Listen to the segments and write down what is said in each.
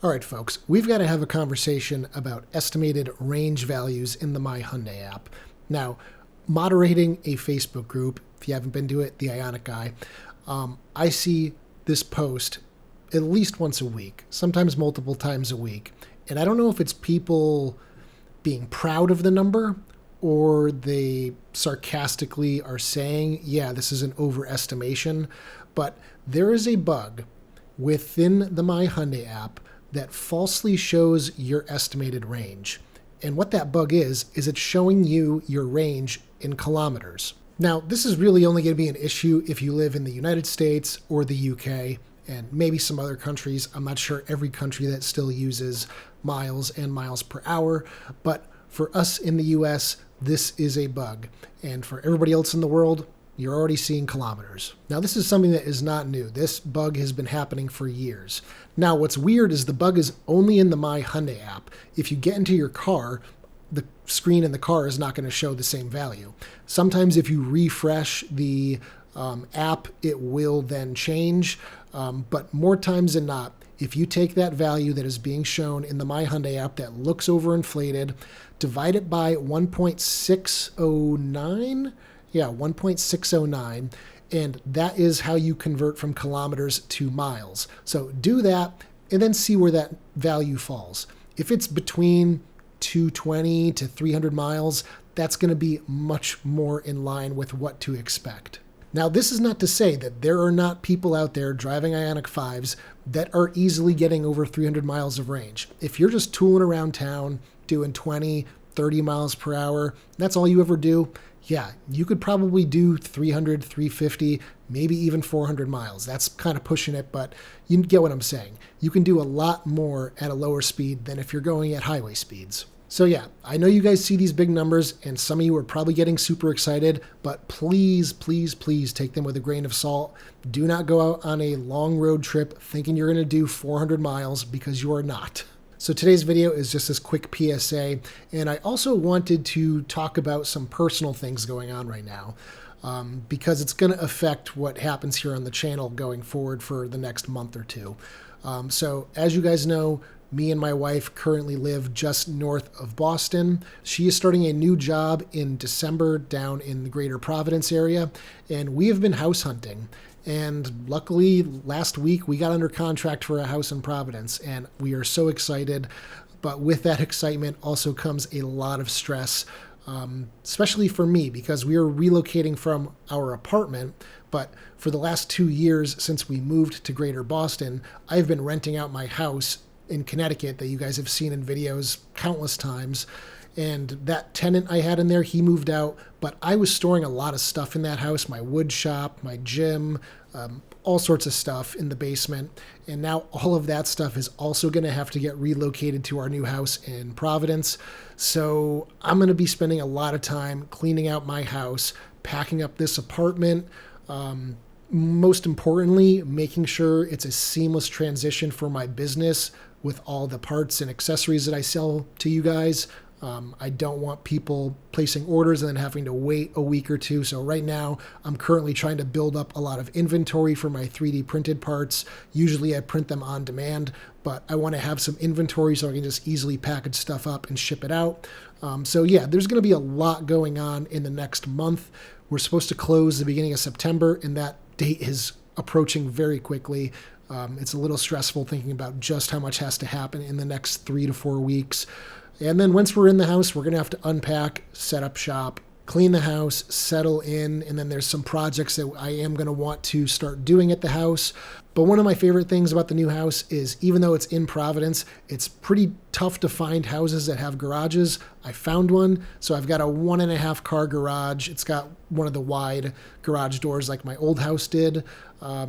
All right, folks, we've got to have a conversation about estimated range values in the My Hyundai app. Now, moderating a Facebook group, if you haven't been to it, the Ioniq guy, I see this post at least once a week, sometimes multiple times a week. And I don't know if it's people being proud of the number or they sarcastically are saying, yeah, this is an overestimation. But there is a bug within the My Hyundai app that falsely shows your estimated range. And what that bug is it's showing you your range in kilometers. Now, this is really only going to be an issue if you live in the United States or the UK and maybe some other countries. I'm not sure every country that still uses miles and miles per hour, but for us in the US, this is a bug. And for everybody else in the world, you're already seeing kilometers. Now, this is something that is not new. This bug has been happening for years. Now, what's weird is the bug is only in the My Hyundai app. If you get into your car, the screen in the car is not going to show the same value. Sometimes if you refresh the app, it will then change. But more times than not, if you take that value that is being shown in the My Hyundai app that looks overinflated, divide it by 1.609, 1.609, and that is how you convert from kilometers to miles. So do that and then see where that value falls. If it's between 220 to 300 miles, that's going to be much more in line with what to expect. Now, this is not to say that there are not people out there driving Ioniq 5s that are easily getting over 300 miles of range. If you're just tooling around town, doing 20, 30 miles per hour, that's all you ever do, yeah, you could probably do 300, 350, maybe even 400 miles. That's kind of pushing it, but you get what I'm saying. You can do a lot more at a lower speed than if you're going at highway speeds. So yeah, I know you guys see these big numbers and some of you are probably getting super excited, but please, please, please take them with a grain of salt. Do not go out on a long road trip thinking you're going to do 400 miles because you are not. So today's video is just this quick PSA, and I also wanted to talk about some personal things going on right now because it's going to affect what happens here on the channel going forward for the next month or two. So as you guys know, me and my wife currently live just north of Boston. She is starting a new job in December down in the greater Providence area, and we have been house hunting. And luckily, last week, we got under contract for a house in Providence, and we are so excited. But with that excitement also comes a lot of stress, especially for me, because we are relocating from our apartment. But for the last 2 years since we moved to greater Boston, I've been renting out my house in Connecticut that you guys have seen in videos countless times. And that tenant I had in there, he moved out, but I was storing a lot of stuff in that house, my wood shop, my gym, all sorts of stuff in the basement. And now all of that stuff is also going to have to get relocated to our new house in Providence. So I'm going to be spending a lot of time cleaning out my house, packing up this apartment, most importantly, making sure it's a seamless transition for my business with all the parts and accessories that I sell to you guys. I don't want people placing orders and then having to wait a week or two. So right now, I'm currently trying to build up a lot of inventory for my 3D printed parts. Usually I print them on demand, but I want to have some inventory so I can just easily package stuff up and ship it out. So yeah, there's going to be a lot going on in the next month. We're supposed to close the beginning of September, and that date is approaching very quickly. It's a little stressful thinking about just how much has to happen in the next 3 to 4 weeks. And then once we're in the house, we're going to have to unpack, set up shop, clean the house, settle in, and then there's some projects that I am going to want to start doing at the house. But one of my favorite things about the new house is even though it's in Providence, it's pretty tough to find houses that have garages. I found one, so I've got a 1.5 car garage. It's got one of the wide garage doors like my old house did.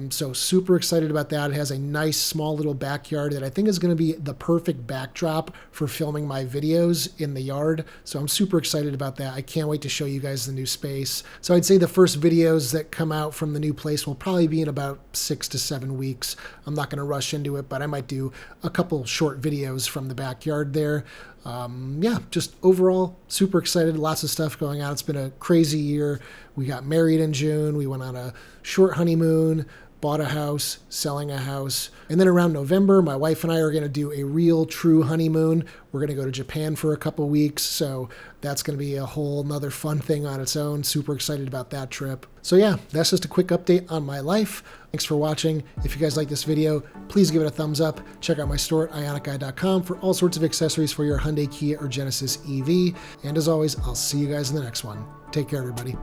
So super excited about that. It has a nice small little backyard that I think is going to be the perfect backdrop for filming my videos in the yard. So I'm super excited about that. I can't wait to show you guys the new space. So I'd say the first videos that come out from the new place will probably be in about 6 to 7 weeks. I'm not going to rush into it, but I might do a couple short videos from the backyard there. Yeah, just overall super excited. Lots of stuff going on. It's been a crazy year. We got married in June. We went on a short honeymoon. bought a house, selling a house. And then around November, my wife and I are going to do a real true honeymoon. We're going to go to Japan for a couple weeks. So that's going to be a whole nother fun thing on its own. Super excited about that trip. So yeah, that's just a quick update on my life. Thanks for watching. If you guys like this video, please give it a thumbs up. Check out my store at ioniqguy.com for all sorts of accessories for your Hyundai, Kia, or Genesis EV. And as always, I'll see you guys in the next one. Take care, everybody.